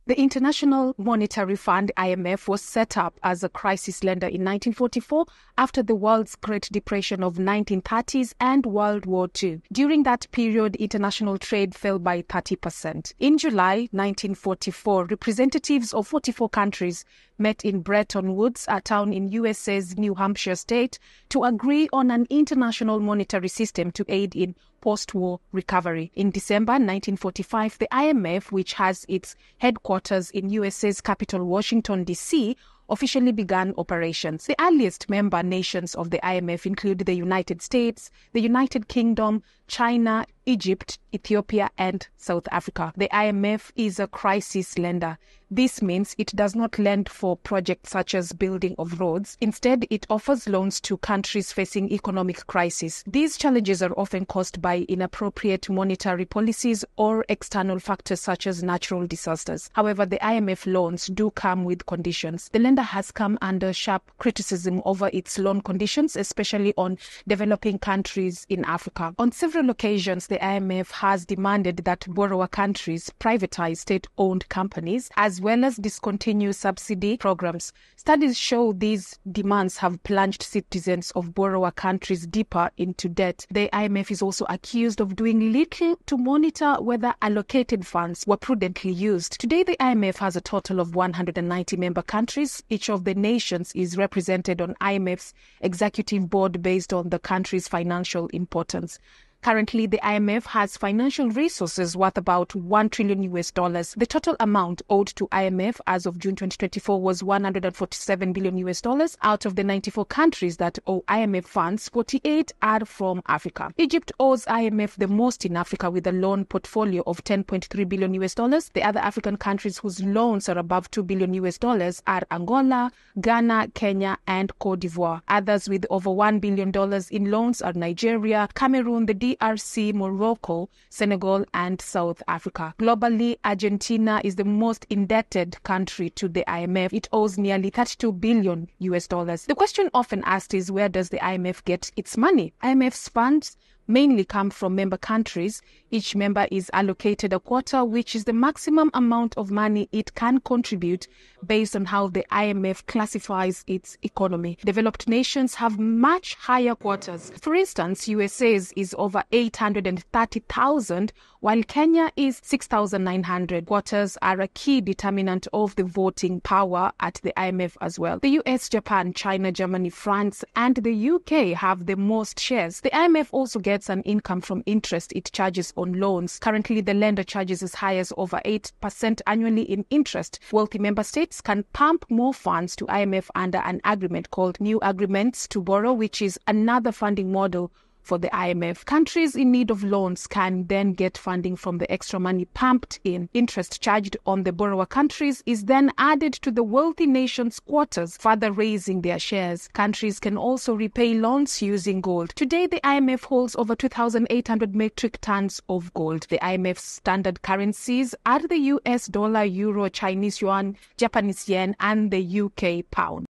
The International Monetary Fund, IMF, was set up as a crisis lender in 1944 after the world's Great Depression of 1930s and World War II. During that period, international trade fell by 30%. In July 1944, representatives of 44 countries met in Bretton Woods, a town in USA's New Hampshire state, to agree on an international monetary system to aid in post-war recovery. In December 1945, the IMF, which has its headquarters in USA's capital, Washington, D.C., officially began operations. The earliest member nations of the IMF include the United States, the United Kingdom, China, Egypt, Ethiopia, and South Africa. The IMF is a crisis lender. This means it does not lend for projects such as building of roads. Instead, it offers loans to countries facing economic crisis. These challenges are often caused by inappropriate monetary policies or external factors such as natural disasters. However, the IMF loans do come with conditions. The lender has come under sharp criticism over its loan conditions, especially on developing countries in Africa. On several occasions, the IMF has demanded that borrower countries privatize state-owned companies as well as discontinue subsidy programs. Studies show these demands have plunged citizens of borrower countries deeper into debt. The IMF is also accused of doing little to monitor whether allocated funds were prudently used. Today, the IMF has a total of 190 member countries. Each of the nations is represented on IMF's executive board based on the country's financial importance. Currently, the IMF has financial resources worth about $1 trillion. The total amount owed to IMF as of June 2024 was $147 billion. Out of the 94 countries that owe IMF funds, 48 are from Africa. Egypt owes IMF the most in Africa with a loan portfolio of $10.3 billion. The other African countries whose loans are above $2 billion are Angola, Ghana, Kenya, and Cote d'Ivoire. Others with over $1 billion in loans are Nigeria, Cameroon, the DRC, Morocco, Senegal, and South Africa. Globally, Argentina is the most indebted country to the IMF. It owes nearly $32 billion. The question often asked is, where does the IMF get its money? IMF's funds mainly come from member countries. Each member is allocated a quota, which is the maximum amount of money it can contribute based on how the IMF classifies its economy. Developed nations have much higher quotas. For instance, USA's is over 830,000, while Kenya is 6,900. Quotas are a key determinant of the voting power at the IMF as well. The US, Japan, China, Germany, France, and the UK have the most shares. The IMF also gets an income from interest it charges on loans. Currently, the lender charges as high as over 8% annually in interest. Wealthy member states can pump more funds to IMF under an agreement called New Agreements to Borrow, which is another funding model for the IMF. Countries in need of loans can then get funding from the extra money pumped in. Interest charged on the borrower countries is then added to the wealthy nations' quotas, further raising their shares. Countries can also repay loans using gold. Today, the IMF holds over 2,800 metric tons of gold. The IMF's standard currencies are the US dollar, euro, Chinese yuan, Japanese yen, and the UK pound.